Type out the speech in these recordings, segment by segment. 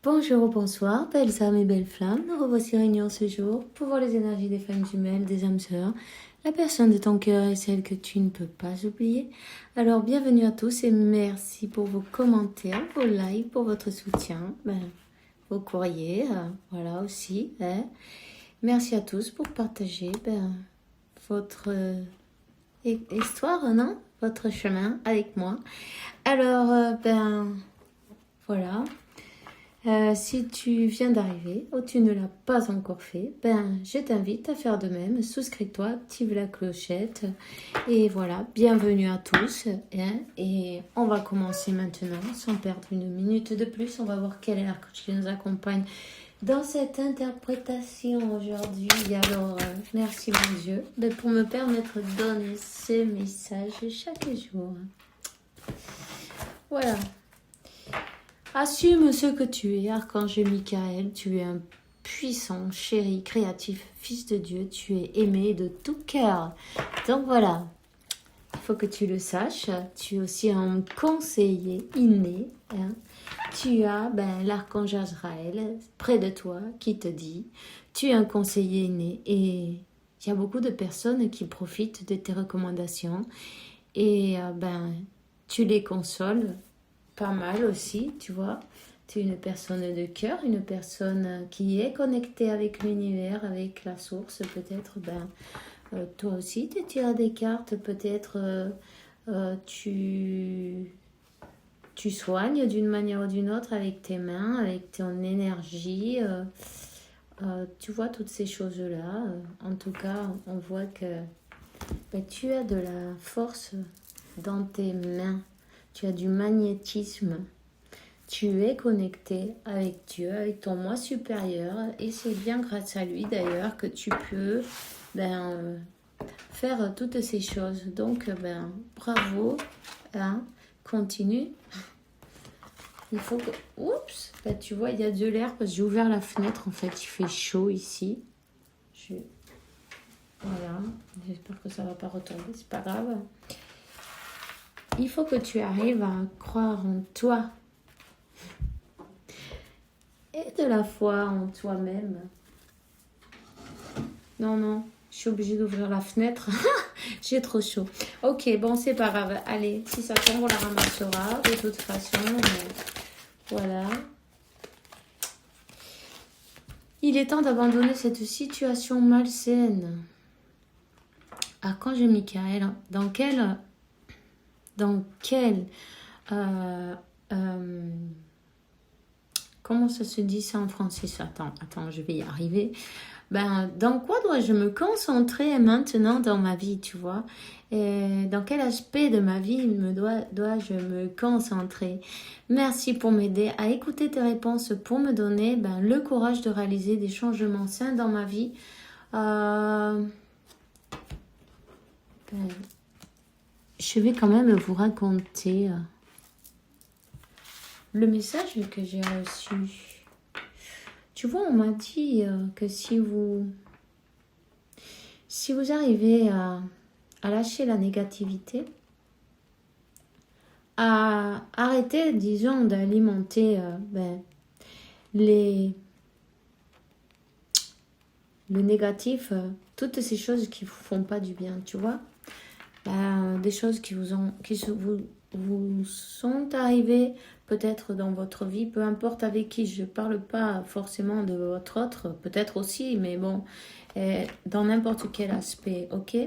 Bonjour ou bonsoir, belles âmes et belles flammes. Nous revoici réunis ce jour pour voir les énergies des flammes jumelles, des âmes sœurs, la personne de ton cœur et celle que tu ne peux pas oublier. Alors, bienvenue à tous et merci pour vos commentaires, vos likes, pour votre soutien, vos courriers, voilà aussi. Merci à tous pour partager votre histoire, non? Votre chemin avec moi. Alors, voilà. Si tu viens d'arriver ou tu ne l'as pas encore fait, je t'invite à faire de même. Souscris-toi, active la clochette et voilà, bienvenue à tous. Et on va commencer maintenant, sans perdre une minute de plus. On va voir quel est l'archange qui nous accompagne dans cette interprétation aujourd'hui. Alors, merci mon Dieu pour me permettre de donner ce message chaque jour. Voilà. Assume ce que tu es, archange Michael, tu es un puissant, chéri, créatif, fils de Dieu, tu es aimé de tout cœur. Donc voilà, il faut que tu le saches, tu es aussi un conseiller inné. Tu as l'archange Azraël près de toi qui te dit, tu es un conseiller inné et il y a beaucoup de personnes qui profitent de tes recommandations et tu les consoles. Pas mal aussi, tu vois. Tu es une personne de cœur, une personne qui est connectée avec l'univers, avec la source. Peut-être, toi aussi, tu tires des cartes. Peut-être, tu soignes d'une manière ou d'une autre avec tes mains, avec ton énergie. Tu vois toutes ces choses-là. En tout cas, on voit que tu as de la force dans tes mains. Tu as du magnétisme. Tu es connecté avec Dieu, avec ton moi supérieur. Et c'est bien grâce à lui d'ailleurs que tu peux faire toutes ces choses. Donc, bravo. Continue. Il faut que... Oups, tu vois, il y a de l'air parce que j'ai ouvert la fenêtre. En fait, il fait chaud ici. Voilà. J'espère que ça ne va pas retomber. C'est pas grave. Il faut que tu arrives à croire en toi et de la foi en toi-même. Non, je suis obligée d'ouvrir la fenêtre. J'ai trop chaud. Ok, bon, c'est pas grave. Allez, si ça tombe, on la ramassera. De toute façon, voilà. Il est temps d'abandonner cette situation malsaine. Archange Michael, dans quel comment ça se dit ça en français? Attends, je vais y arriver. Dans quoi dois-je me concentrer maintenant dans ma vie, tu vois? Et dans quel aspect de ma vie dois-je me concentrer? Merci pour m'aider à écouter tes réponses, pour me donner le courage de réaliser des changements sains dans ma vie. Je vais quand même vous raconter le message que j'ai reçu. Tu vois, on m'a dit que si vous arrivez à lâcher la négativité, à arrêter, disons, d'alimenter le négatif, toutes ces choses qui vous font pas du bien, tu vois, des choses qui vous sont arrivées peut-être dans votre vie, peu importe avec qui, je parle pas forcément de votre autre, peut-être aussi, mais bon, dans n'importe quel aspect, ok?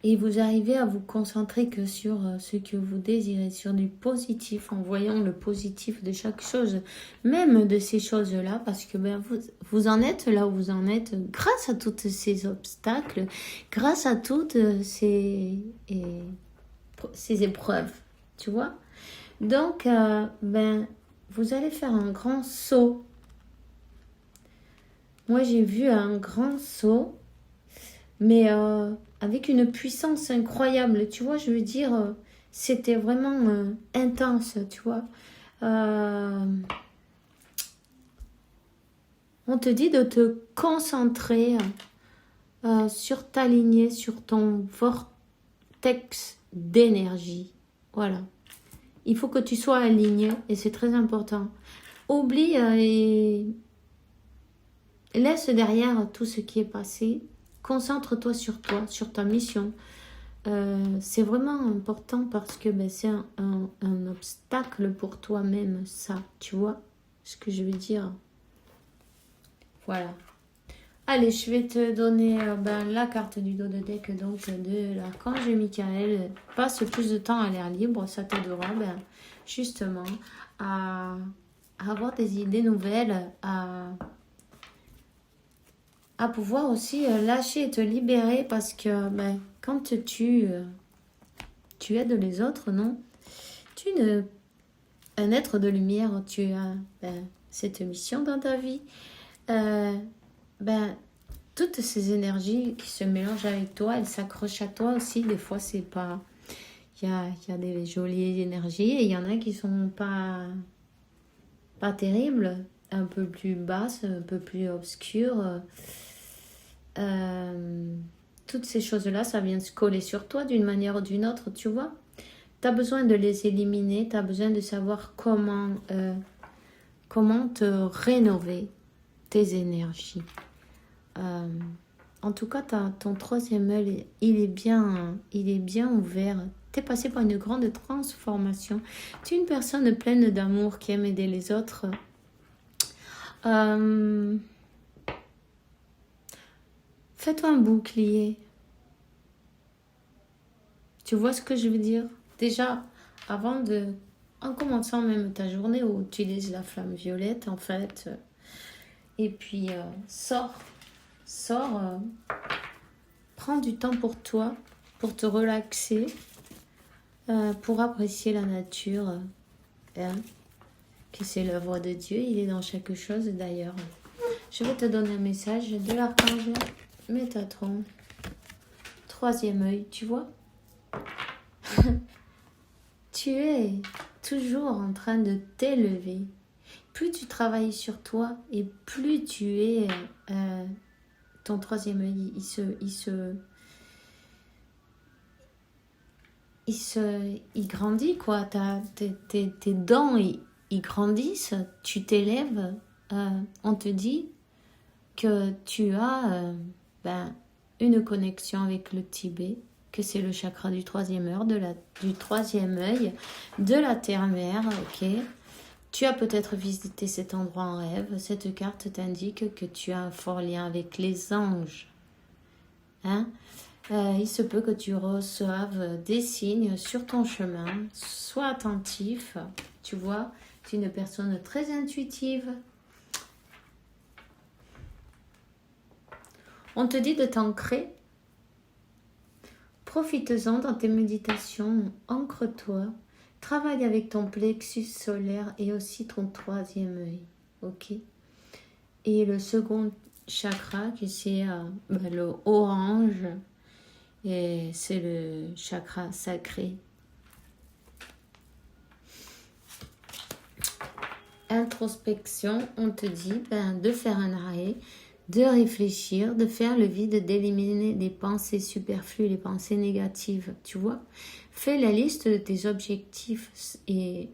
Et vous arrivez à vous concentrer que sur ce que vous désirez, sur du positif, en voyant le positif de chaque chose, même de ces choses-là, parce que vous en êtes là où vous en êtes grâce à tous ces obstacles, grâce à toutes ces épreuves, tu vois. Donc, vous allez faire un grand saut. Moi, j'ai vu un grand saut, mais avec une puissance incroyable, tu vois, je veux dire, c'était vraiment intense, tu vois. On te dit de te concentrer sur ta lignée, sur ton vortex d'énergie. Voilà. Il faut que tu sois aligné et c'est très important. Oublie et laisse derrière tout ce qui est passé. Concentre-toi sur toi, sur ta mission. C'est vraiment important parce que ben, c'est un obstacle pour toi-même, ça. Tu vois ce que je veux dire? Voilà. Allez, je vais te donner la carte du dos de deck donc de l'archange Michael. Passe plus de temps à l'air libre, ça t'aidera justement à avoir des idées nouvelles, à pouvoir aussi lâcher et te libérer parce que quand tu aides les autres, non? Tu es un être de lumière, tu as cette mission dans ta vie. Toutes ces énergies qui se mélangent avec toi, elles s'accrochent à toi aussi. Des fois, c'est pas... Il y a des jolies énergies et il y en a qui sont pas terribles, un peu plus basses, un peu plus obscures. Toutes ces choses-là, ça vient se coller sur toi d'une manière ou d'une autre, tu vois. Tu as besoin de les éliminer, tu as besoin de savoir comment te rénover tes énergies. En tout cas, ton troisième œil, il est bien ouvert. Tu es passé par une grande transformation. Tu es une personne pleine d'amour qui aime aider les autres. Fais-toi un bouclier. Tu vois ce que je veux dire? Déjà, en commençant même ta journée, utilise la flamme violette, en fait. Et puis, sors, prends du temps pour toi, pour te relaxer, pour apprécier la nature, que c'est l'œuvre de Dieu, il est dans chaque chose d'ailleurs. Je vais te donner un message de l'archange Métatron. Troisième œil, tu vois? Tu es toujours en train de t'élever. Plus tu travailles sur toi et plus tu es... ton troisième œil, il grandit, quoi. Tes dents, ils grandissent. Tu t'élèves. On te dit que tu as une connexion avec le Tibet, que c'est le chakra du troisième œil de la terre-mère, ok. Tu as peut-être visité cet endroit en rêve. Cette carte t'indique que tu as un fort lien avec les anges. Il se peut que tu reçoives des signes sur ton chemin. Sois attentif. Tu vois, tu es une personne très intuitive. On te dit de t'ancrer. Profites-en dans tes méditations. Ancre-toi. Travaille avec ton plexus solaire et aussi ton troisième œil. Ok? Et le second chakra, qui c'est le orange, et c'est le chakra sacré. Introspection, on te dit de faire un arrêt, de réfléchir, de faire le vide, d'éliminer les pensées superflues, les pensées négatives, tu vois. Fais la liste de tes objectifs et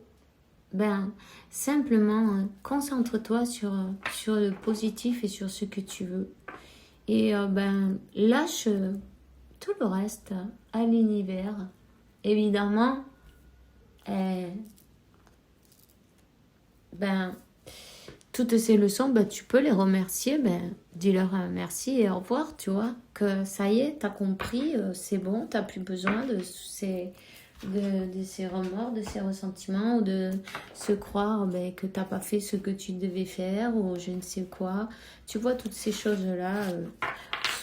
simplement concentre-toi sur le positif et sur ce que tu veux. Et lâche tout le reste à l'univers. Évidemment, toutes ces leçons, tu peux les remercier, dis-leur merci et au revoir, tu vois, que ça y est, t'as compris, c'est bon, t'as plus besoin de ces remords, de ces ressentiments, ou de se croire que t'as pas fait ce que tu devais faire, ou je ne sais quoi. Tu vois, toutes ces choses-là,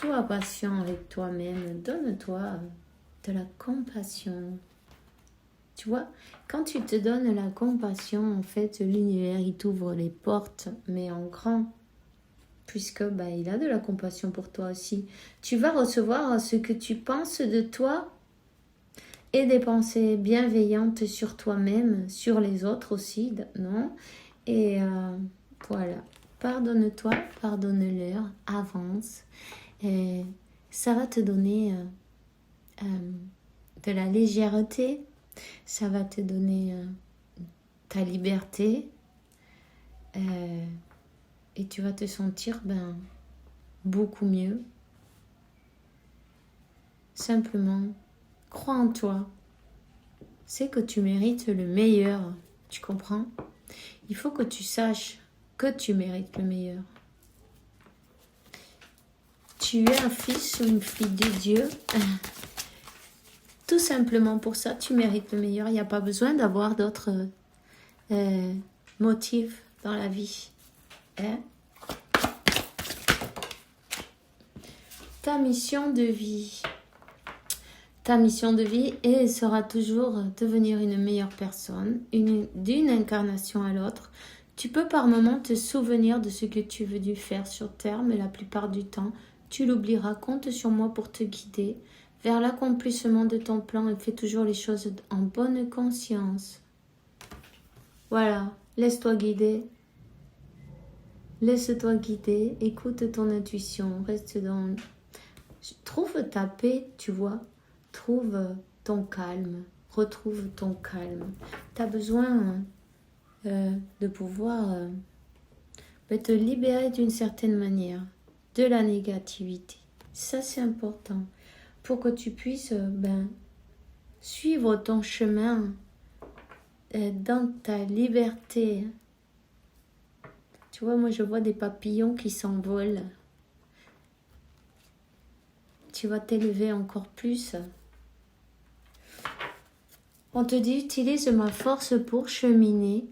sois patient avec toi-même, donne-toi de la compassion. Tu vois, quand tu te donnes la compassion, en fait, l'univers, il t'ouvre les portes, mais en grand. Puisque il a de la compassion pour toi aussi. Tu vas recevoir ce que tu penses de toi et des pensées bienveillantes sur toi-même, sur les autres aussi, non? Et voilà. Pardonne-toi, pardonne-leur, avance. Et ça va te donner de la légèreté. Ça va te donner ta liberté et tu vas te sentir beaucoup mieux. Simplement, crois en toi. C'est que tu mérites le meilleur. Tu comprends? Il faut que tu saches que tu mérites le meilleur. Tu es un fils ou une fille de Dieu. Tout simplement pour ça, tu mérites le meilleur. Il n'y a pas besoin d'avoir d'autres motifs dans la vie. Hein? Ta mission de vie. Ta mission de vie sera toujours devenir une meilleure personne, d'une incarnation à l'autre. Tu peux par moments te souvenir de ce que tu veux dû faire sur Terre, mais la plupart du temps, tu l'oublieras. Compte sur moi pour te guider vers l'accomplissement de ton plan et fais toujours les choses en bonne conscience. Voilà, laisse-toi guider. Laisse-toi guider, écoute ton intuition, reste dans... Trouve ta paix, tu vois. Trouve ton calme, retrouve ton calme. Tu as besoin de pouvoir te libérer d'une certaine manière de la négativité. Ça, c'est important pour que tu puisses suivre ton chemin dans ta liberté. Tu vois, moi, je vois des papillons qui s'envolent. Tu vas t'élever encore plus. On te dit, utilise ma force pour cheminer.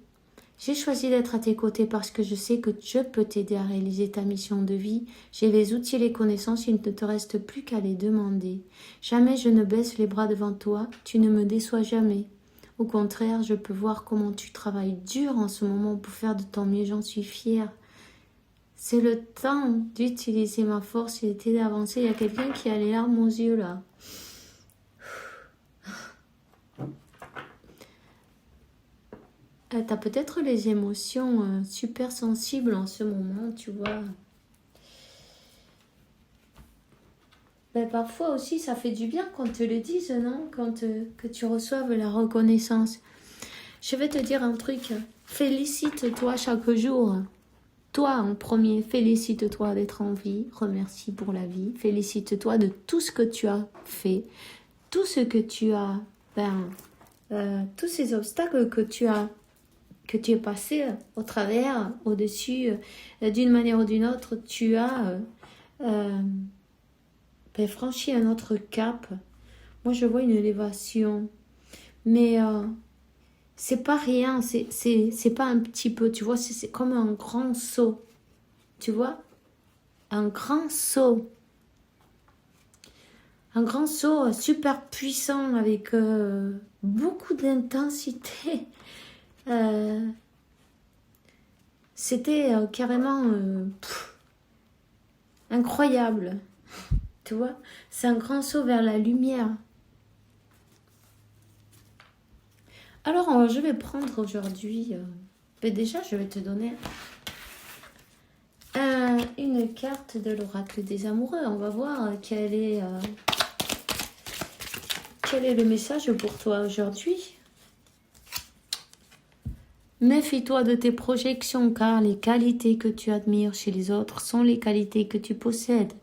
J'ai choisi d'être à tes côtés parce que je sais que je peux t'aider à réaliser ta mission de vie. J'ai les outils et les connaissances, il ne te reste plus qu'à les demander. Jamais je ne baisse les bras devant toi, tu ne me déçois jamais. Au contraire, je peux voir comment tu travailles dur en ce moment pour faire de ton mieux, j'en suis fière. C'est le temps d'utiliser ma force et d'aider d'avancer. Il y a quelqu'un qui a les larmes aux yeux là. T'as peut-être les émotions super sensibles en ce moment, tu vois. Parfois aussi, ça fait du bien qu'on te le dise, non? Que tu reçoives la reconnaissance. Je vais te dire un truc. Félicite-toi chaque jour. Toi, en premier, félicite-toi d'être en vie. Remercie pour la vie. Félicite-toi de tout ce que tu as fait. Tout ce que tu as... tous ces obstacles que tu es passé au travers, au-dessus, d'une manière ou d'une autre, tu as franchi un autre cap. Moi, je vois une élévation. Mais c'est pas rien, c'est pas un petit peu, tu vois, c'est comme un grand saut. Tu vois? Un grand saut. Un grand saut super puissant avec beaucoup d'intensité. C'était carrément incroyable. Tu vois, c'est un grand saut vers la lumière. Alors, je vais prendre aujourd'hui... déjà, je vais te donner une carte de l'oracle des amoureux. On va voir quel est le message pour toi aujourd'hui. Méfie-toi de tes projections, car les qualités que tu admires chez les autres sont les qualités que tu possèdes.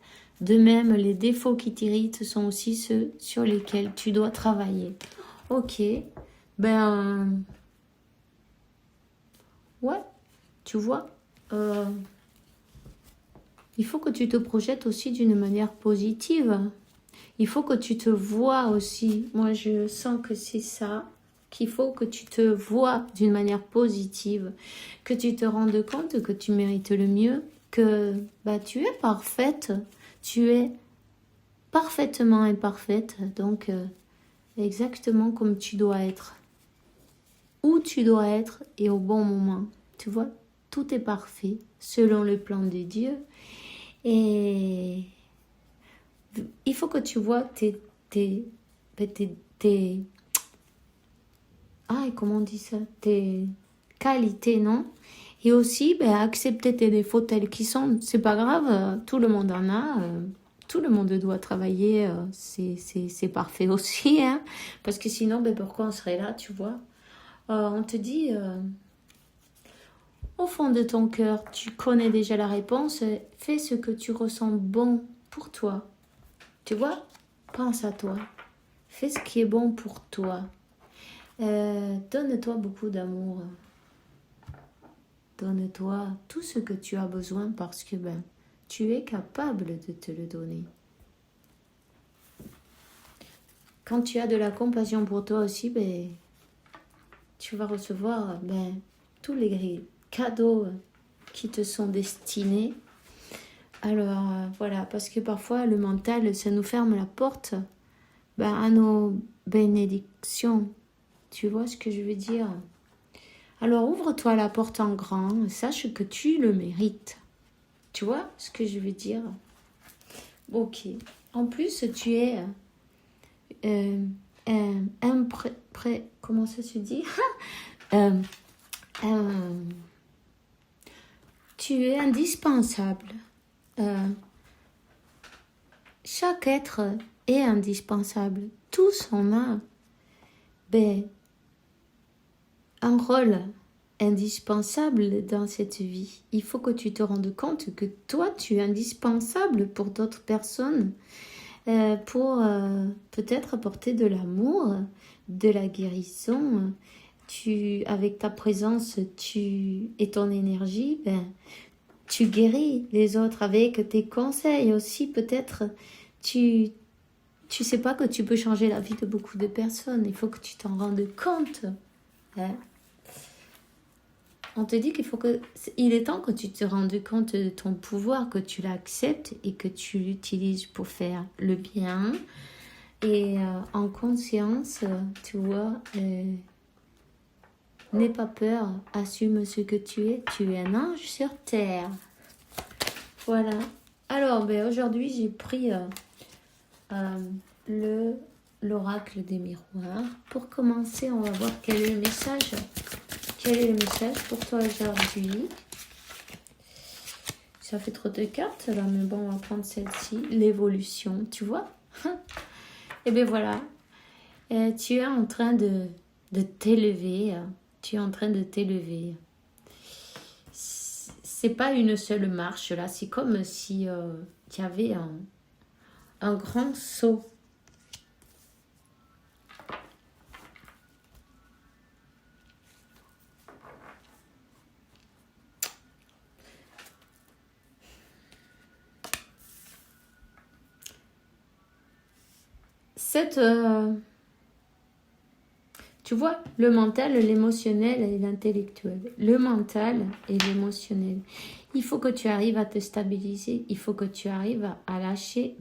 De même, les défauts qui t'irritent sont aussi ceux sur lesquels tu dois travailler. Ok, ouais, tu vois, il faut que tu te projettes aussi d'une manière positive. Il faut que tu te vois aussi. Moi, je sens que c'est ça, qu'il faut que tu te vois d'une manière positive, que tu te rendes compte que tu mérites le mieux, que tu es parfaite, tu es parfaitement imparfaite, donc exactement comme tu dois être, où tu dois être et au bon moment. Tu vois, tout est parfait selon le plan de Dieu. Et il faut que tu vois comment on dit ça, tes qualités, non? Et aussi, accepter tes défauts tels qu'ils sont. C'est pas grave, tout le monde en a. Tout le monde doit travailler. C'est parfait aussi, hein? Parce que sinon, pourquoi on serait là, tu vois? On te dit... au fond de ton cœur, tu connais déjà la réponse. Fais ce que tu ressens bon pour toi. Tu vois? Pense à toi. Fais ce qui est bon pour toi. Donne-toi beaucoup d'amour. Donne-toi tout ce que tu as besoin parce que tu es capable de te le donner. Quand tu as de la compassion pour toi aussi, tu vas recevoir tous les cadeaux qui te sont destinés. Alors voilà, parce que parfois le mental, ça nous ferme la porte à nos bénédictions. Tu vois ce que je veux dire? Alors ouvre-toi la porte en grand, sache que tu le mérites. Tu vois ce que je veux dire? Ok. En plus, tu es comment ça se dit? Tu es indispensable. Chaque être est indispensable. Tous on a un rôle indispensable dans cette vie. Il faut que tu te rendes compte que toi, tu es indispensable pour d'autres personnes, pour peut-être apporter de l'amour, de la guérison. Avec ta présence et ton énergie, tu guéris les autres avec tes conseils aussi. Peut-être tu sais pas que tu peux changer la vie de beaucoup de personnes. Il faut que tu t'en rendes compte. Hein? On te dit il est temps que tu te rendes compte de ton pouvoir, que tu l'acceptes et que tu l'utilises pour faire le bien. Et en conscience, tu vois, n'aie pas peur, assume ce que tu es. Tu es un ange sur terre. Voilà. Alors, aujourd'hui, j'ai pris l'oracle des miroirs. Pour commencer, on va voir quel est le message. Quel est le message pour toi aujourd'hui? Ça fait trop de cartes là, mais bon, on va prendre celle-ci. L'évolution, tu vois? Et bien voilà. Tu es en train de t'élever. Tu es en train de t'élever. C'est pas une seule marche là. C'est comme si tu avais un grand saut. Tu vois, le mental, l'émotionnel et l'intellectuel. Le mental et l'émotionnel. Il faut que tu arrives à te stabiliser. Il faut que tu arrives à lâcher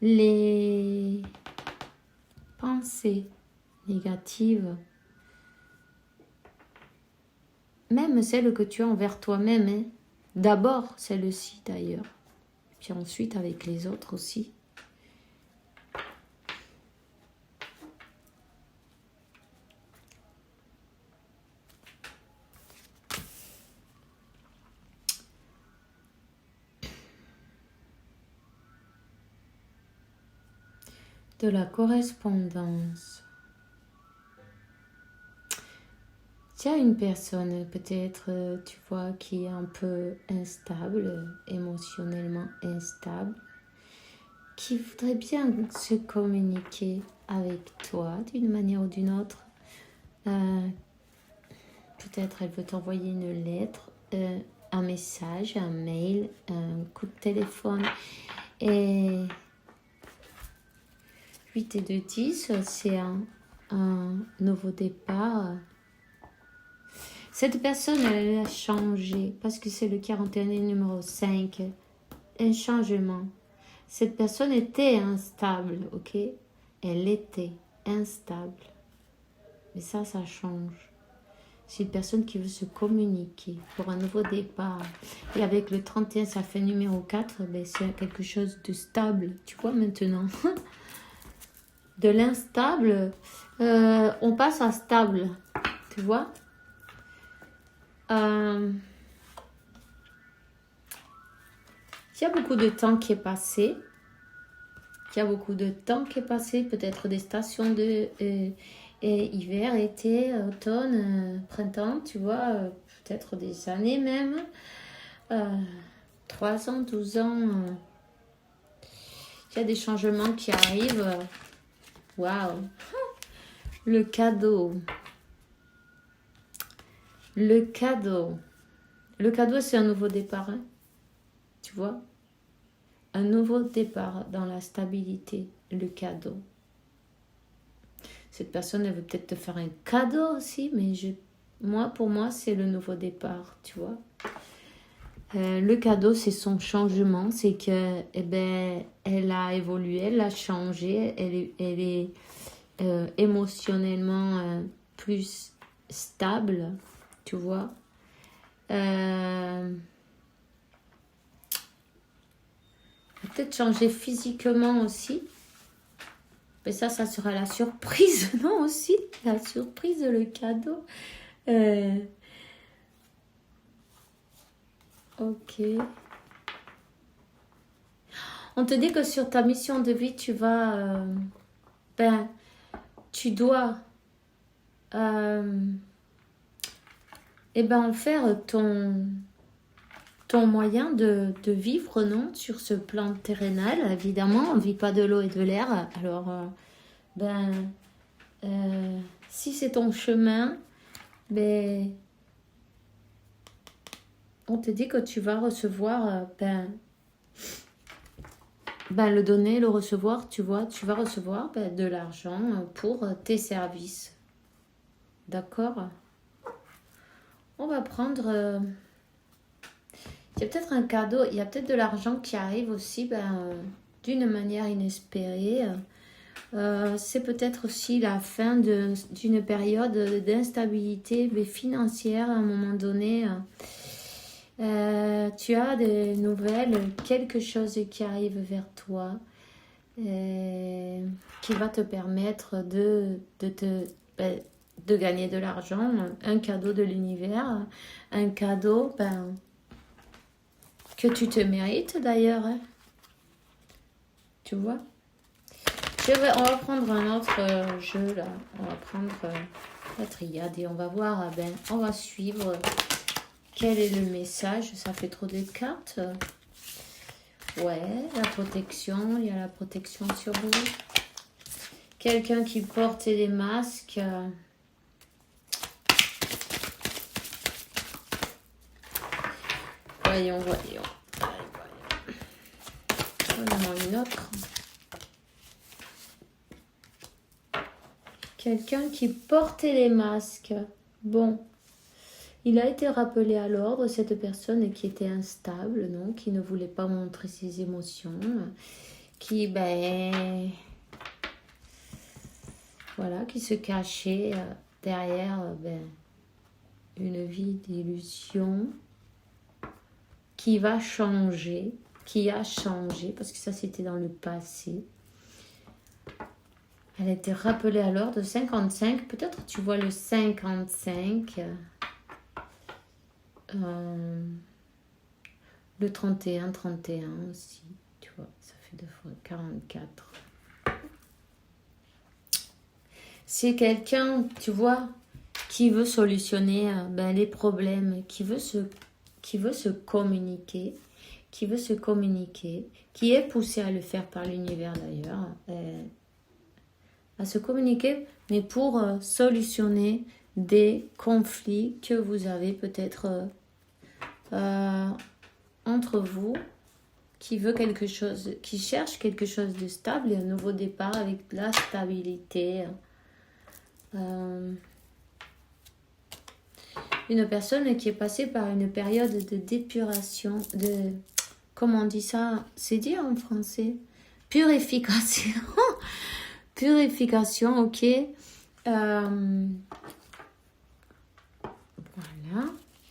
les pensées négatives. Même celles que tu as envers toi-même. Hein. D'abord, celle-ci d'ailleurs. Puis ensuite avec les autres aussi. De la correspondance. Tu as une personne peut-être, tu vois, qui est un peu instable, émotionnellement instable, qui voudrait bien se communiquer avec toi d'une manière ou d'une autre. Peut-être elle veut t'envoyer une lettre, un message, un mail, un coup de téléphone. Et 8 et 2, 10, c'est un nouveau départ. Cette personne, elle a changé parce que c'est le 41 et numéro 5. Un changement. Cette personne était instable, ok? Elle était instable. Mais ça change. C'est une personne qui veut se communiquer pour un nouveau départ. Et avec le 31, ça fait numéro 4, c'est quelque chose de stable. Tu vois maintenant? De l'instable, on passe à stable. Tu vois? Il y a beaucoup de temps qui est passé. Peut-être des stations Et hiver, été, automne, printemps, tu vois, peut-être des années même. 3 ans, 12 ans. Il y a des changements qui arrivent. Waouh! Le cadeau. Le cadeau. Le cadeau, c'est un nouveau départ. Hein, tu vois? Un nouveau départ dans la stabilité. Le cadeau. Cette personne, elle veut peut-être te faire un cadeau aussi, mais pour moi, c'est le nouveau départ, tu vois. Le cadeau, c'est son changement, c'est que, eh ben, elle a évolué, elle a changé, elle est émotionnellement plus stable, tu vois. Peut-être changer physiquement aussi. Mais ça sera la surprise, non aussi? La surprise, le cadeau. Ok. On te dit que sur ta mission de vie, tu vas... tu dois... en faire ton moyen de vivre, non? Sur ce plan terrénal, évidemment, on ne vit pas de l'eau et de l'air. Alors, si c'est ton chemin, on te dit que tu vas recevoir, le donner, le recevoir, tu vois, tu vas recevoir de l'argent pour tes services. D'accord? On va prendre... il y a peut-être un cadeau, il y a peut-être de l'argent qui arrive aussi d'une manière inespérée. C'est peut-être aussi la fin d'une période d'instabilité financière à un moment donné. Tu as des nouvelles, quelque chose qui arrive vers toi qui va te permettre de gagner de l'argent, un cadeau de l'univers, un cadeau que tu te mérites d'ailleurs. Hein. Tu vois? On va prendre un autre jeu là. On va prendre la triade et on va voir, on va suivre quel est le message. Ça fait trop de cartes. Ouais, la protection, il y a la protection sur vous. Quelqu'un qui porte des masques. Voyons. Prenons une autre. Quelqu'un qui portait les masques. Bon. Il a été rappelé à l'ordre, cette personne qui était instable, non, qui ne voulait pas montrer ses émotions, qui, qui se cachait derrière une vie d'illusion, qui va changer, qui a changé, parce que ça c'était dans le passé. Elle a été rappelée à l'ordre 55, peut-être tu vois le 55... le 31 aussi, tu vois, ça fait 2 fois 44. C'est quelqu'un, tu vois, qui veut solutionner les problèmes, qui veut se communiquer, qui est poussé à le faire par l'univers d'ailleurs, à se communiquer, mais pour solutionner des conflits que vous avez peut-être entre vous, qui veut quelque chose, qui cherche quelque chose de stable et un nouveau départ avec de la stabilité. Une personne qui est passée par une période de dépuration, de... Comment on dit ça? C'est dit en français? Purification. Purification, ok. Voilà.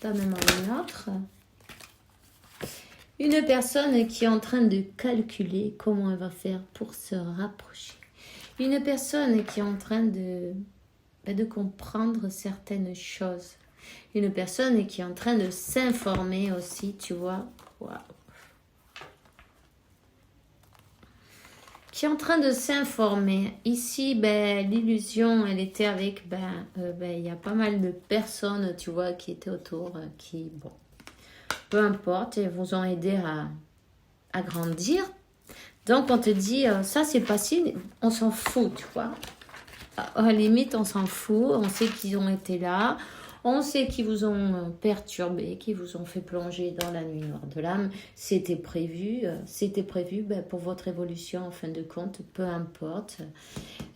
Donne-moi une autre. Une personne qui est en train de calculer comment elle va faire pour se rapprocher. Une personne qui est en train de comprendre certaines choses. Une personne qui est en train de s'informer aussi, tu vois. Waouh. qui est en train de s'informer. Ici, ben, l'illusion, elle était avec, il y a pas mal de personnes, tu vois, qui étaient autour, qui, bon, peu importe, elles vous ont aidé à grandir. Donc, on te dit, ça c'est passé, on s'en fout, tu vois. À la limite, on s'en fout, on sait qu'ils ont été là, on sait qu'ils vous ont perturbé, qu'ils vous ont fait plonger dans la nuit noire de l'âme. C'était prévu ben, pour votre évolution en fin de compte, peu importe.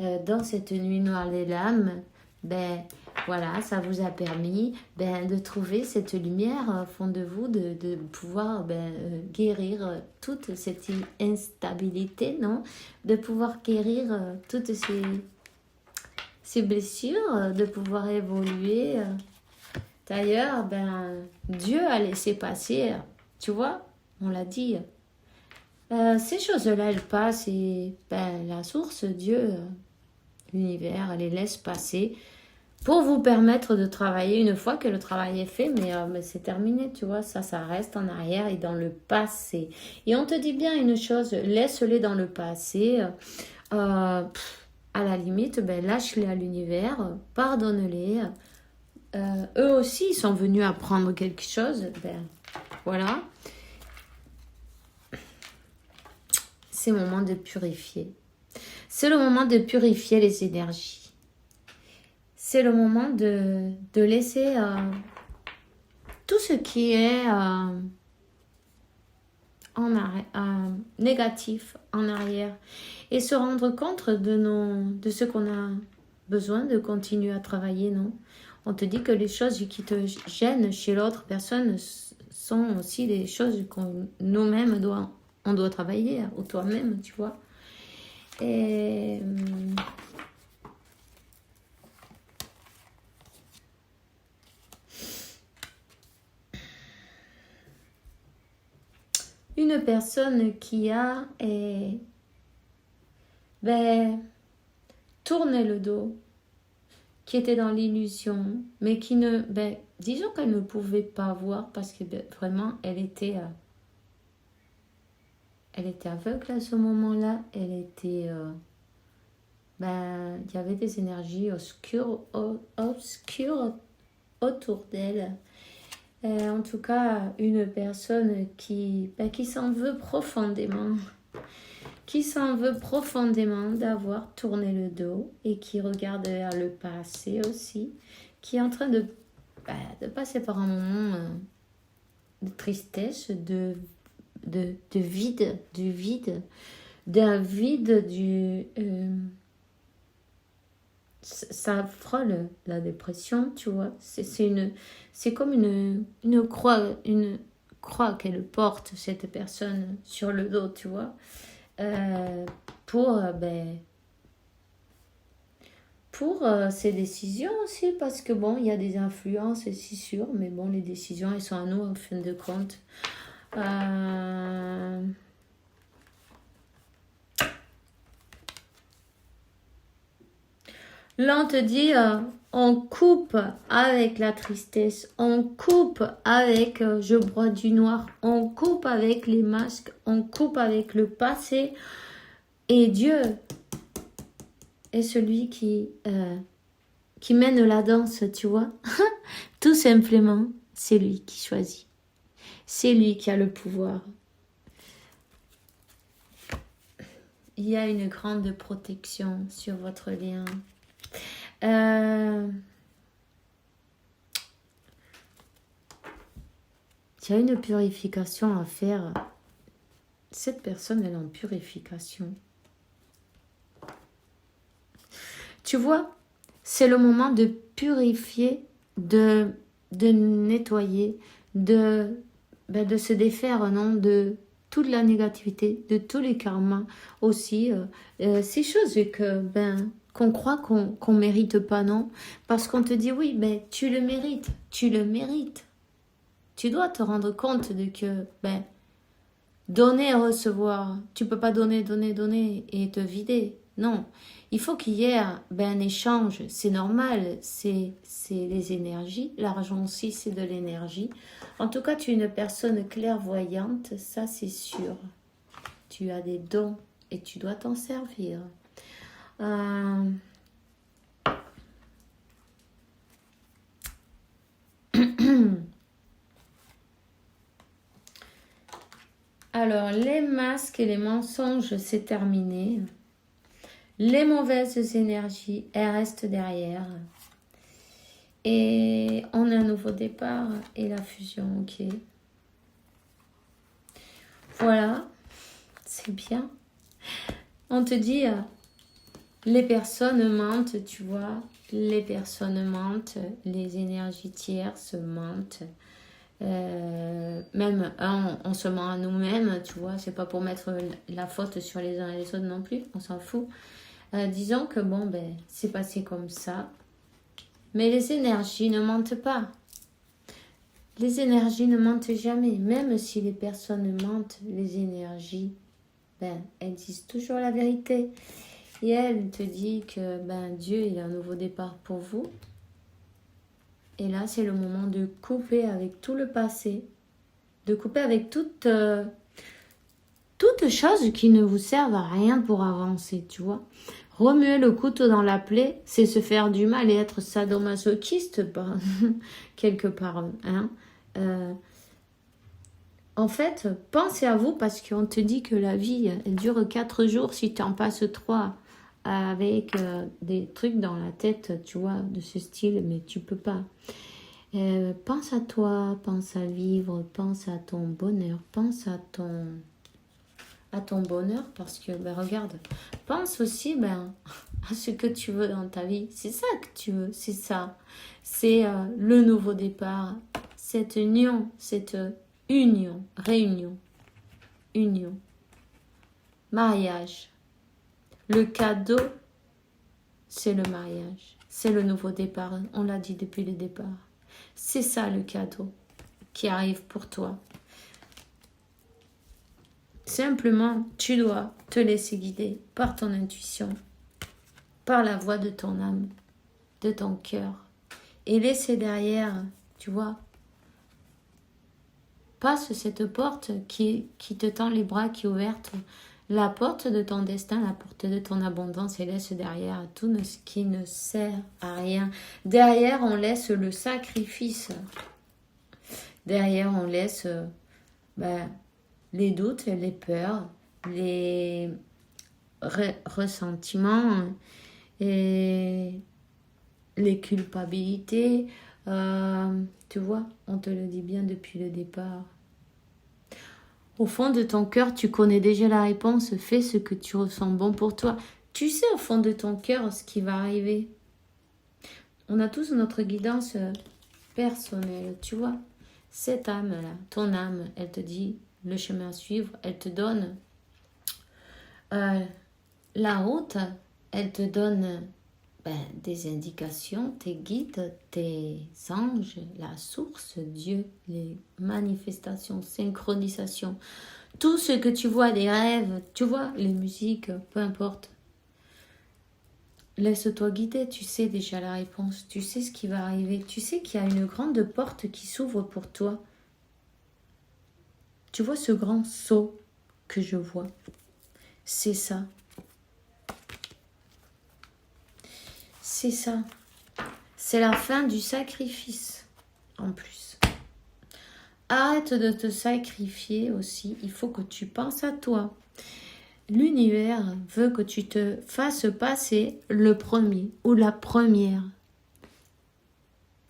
Dans cette nuit noire de l'âme, ben voilà, ça vous a permis ben, de trouver cette lumière au fond de vous, de pouvoir guérir toute cette instabilité, non? De pouvoir guérir toutes ces blessures, de pouvoir évoluer. D'ailleurs, ben, Dieu a laissé passer, tu vois, on l'a dit. Ces choses-là, elles passent et ben, la source, Dieu, l'univers, elle les laisse passer pour vous permettre de travailler une fois que le travail est fait, mais c'est terminé, tu vois, ça reste en arrière et dans le passé. Et on te dit bien une chose, laisse-les dans le passé. À la limite, ben, lâche-les à l'univers, pardonne-les. Eux aussi, ils sont venus apprendre quelque chose. Ben, voilà. C'est le moment de purifier. C'est le moment de purifier les énergies. C'est le moment de laisser tout ce qui est négatif en arrière et se rendre compte de ce qu'on a besoin de continuer à travailler, non? On te dit que les choses qui te gênent chez l'autre personne sont aussi des choses qu'on nous-mêmes on doit travailler, ou toi-même, tu vois. Et une personne qui a tourné le dos, qui était dans l'illusion, mais qui ne, disons qu'elle ne pouvait pas voir parce que vraiment, elle était aveugle à ce moment-là. Elle était, il y avait des énergies obscures autour d'elle. En tout cas, une personne qui s'en veut profondément. Qui s'en veut profondément d'avoir tourné le dos et qui regarde vers le passé aussi, qui est en train de passer par un moment de tristesse, de vide, d'un vide, ça frôle la dépression, tu vois. C'est comme une croix qu'elle porte, cette personne, sur le dos, tu vois. Pour ses décisions aussi, parce que bon, il y a des influences, c'est sûr, mais bon, les décisions, elles sont à nous en fin de compte. Là, on te dit, on coupe avec la tristesse, on coupe avec je broie du noir, on coupe avec les masques, on coupe avec le passé. Et Dieu est celui qui mène la danse, tu vois. Tout simplement, c'est lui qui choisit. C'est lui qui a le pouvoir. Il y a une grande protection sur votre lien. Il y a une purification à faire. Cette personne, elle est en purification. Tu vois, c'est le moment de purifier, de nettoyer, de se défaire, non, de toute la négativité, de tous les karmas aussi. Ces choses qu'on croit qu'on mérite pas, non? Parce qu'on te dit, oui, tu le mérites, tu le mérites. Tu dois te rendre compte de que, donner et recevoir, tu peux pas donner et te vider. Non, il faut qu'il y ait un échange, c'est normal, c'est les énergies, l'argent aussi c'est de l'énergie. En tout cas, tu es une personne clairvoyante, ça c'est sûr. Tu as des dons et tu dois t'en servir. Alors, les masques et les mensonges, c'est terminé. Les mauvaises énergies, elles restent derrière. Et on a un nouveau départ et la fusion, ok. Voilà, c'est bien. On te dit, les personnes mentent, tu vois. Les personnes mentent, les énergies tierces mentent. Même on se ment à nous-mêmes, tu vois. C'est pas pour mettre la faute sur les uns et les autres non plus, on s'en fout. Disons que bon, ben, c'est passé comme ça. Mais les énergies ne mentent pas. Les énergies ne mentent jamais. Même si les personnes mentent, les énergies, ben, elles disent toujours la vérité. Et elle te dit que ben, Dieu, il a un nouveau départ pour vous. Et là, c'est le moment de couper avec tout le passé. De couper avec toute chose qui ne vous servent à rien pour avancer, tu vois. Remuer le couteau dans la plaie, c'est se faire du mal et être sadomasochiste, quelque part. Hein. En fait, pensez à vous parce qu'on te dit que la vie, elle dure 4 jours si tu en passes 3 avec des trucs dans la tête, tu vois, de ce style, mais tu peux pas. Pense à toi, pense à vivre, pense à ton bonheur, pense à ton bonheur parce que, ben, regarde, pense aussi à ce que tu veux dans ta vie. C'est ça que tu veux, c'est ça. C'est le nouveau départ, cette union, réunion, union, mariage. Le cadeau, c'est le mariage, c'est le nouveau départ. On l'a dit depuis le départ. C'est ça le cadeau qui arrive pour toi. Simplement, tu dois te laisser guider par ton intuition, par la voix de ton âme, de ton cœur. Et laisser derrière, tu vois, passe cette porte qui te tend les bras, qui est ouverte, la porte de ton destin, la porte de ton abondance, et laisse derrière tout ce qui ne sert à rien. Derrière, on laisse le sacrifice. Derrière, on laisse les doutes, les peurs, les ressentiments et les culpabilités. Tu vois, on te le dit bien depuis le départ. Au fond de ton cœur, tu connais déjà la réponse. Fais ce que tu ressens bon pour toi. Tu sais au fond de ton cœur ce qui va arriver. On a tous notre guidance personnelle, tu vois. Cette âme-là, ton âme, elle te dit le chemin à suivre. Elle te donne la route. Elle te donne des indications, tes guides, tes anges, la source, Dieu, les manifestations, synchronisation, tout ce que tu vois, les rêves, tu vois, les musiques, peu importe. Laisse-toi guider, tu sais déjà la réponse, tu sais ce qui va arriver, tu sais qu'il y a une grande porte qui s'ouvre pour toi. Tu vois ce grand saut que je vois, c'est ça. C'est ça. C'est la fin du sacrifice, en plus. Arrête de te sacrifier aussi. Il faut que tu penses à toi. L'univers veut que tu te fasses passer le premier ou la première.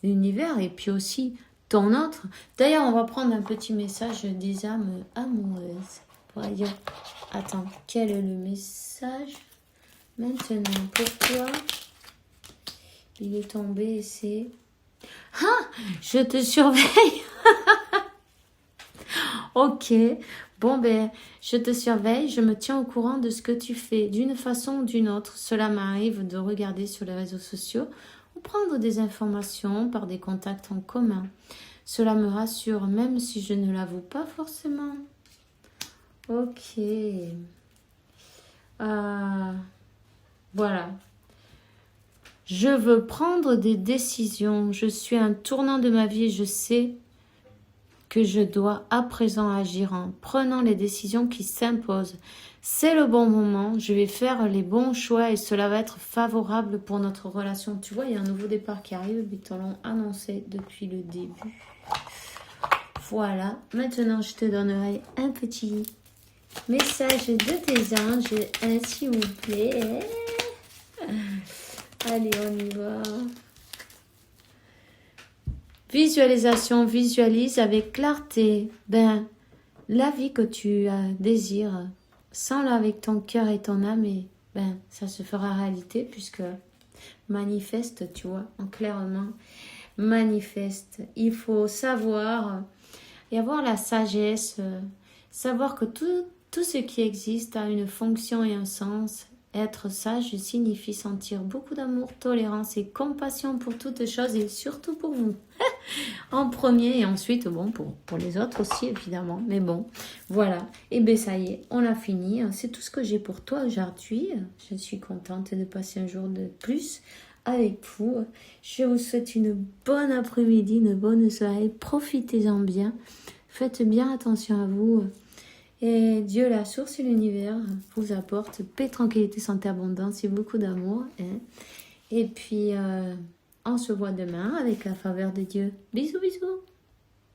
L'univers et puis aussi ton autre. D'ailleurs, on va prendre un petit message des âmes amoureuses. Pour dire, attends, quel est le message maintenant pour toi? Il est tombé et c'est... Ah, je te surveille. Ok, bon je te surveille, je me tiens au courant de ce que tu fais d'une façon ou d'une autre. Cela m'arrive de regarder sur les réseaux sociaux ou prendre des informations par des contacts en commun. Cela me rassure, même si je ne l'avoue pas forcément. Ok. Voilà. Je veux prendre des décisions. Je suis à un tournant de ma vie et je sais que je dois à présent agir en prenant les décisions qui s'imposent. C'est le bon moment, je vais faire les bons choix et cela va être favorable pour notre relation. Tu vois, il y a un nouveau départ qui arrive, ils te l'ont annoncé depuis le début. Voilà, maintenant je te donnerai un petit message de tes anges, s'il vous plaît. Allez, on y va. Visualisation, visualise avec clarté. La vie que tu désires, sens-la avec ton cœur et ton âme et ça se fera réalité puisque manifeste, tu vois, en clairement, manifeste. Il faut savoir et avoir la sagesse, savoir que tout ce qui existe a une fonction et un sens. Être sage signifie sentir beaucoup d'amour, tolérance et compassion pour toutes choses et surtout pour vous. En premier et ensuite, bon, pour les autres aussi évidemment. Mais bon, voilà. Et bien ça y est, on a fini. C'est tout ce que j'ai pour toi aujourd'hui. Je suis contente de passer un jour de plus avec vous. Je vous souhaite une bonne après-midi, une bonne soirée. Profitez-en bien. Faites bien attention à vous. Et Dieu, la source et l'univers, vous apporte paix, tranquillité, santé, abondance et beaucoup d'amour. Et puis, on se voit demain avec la faveur de Dieu. Bisous, bisous.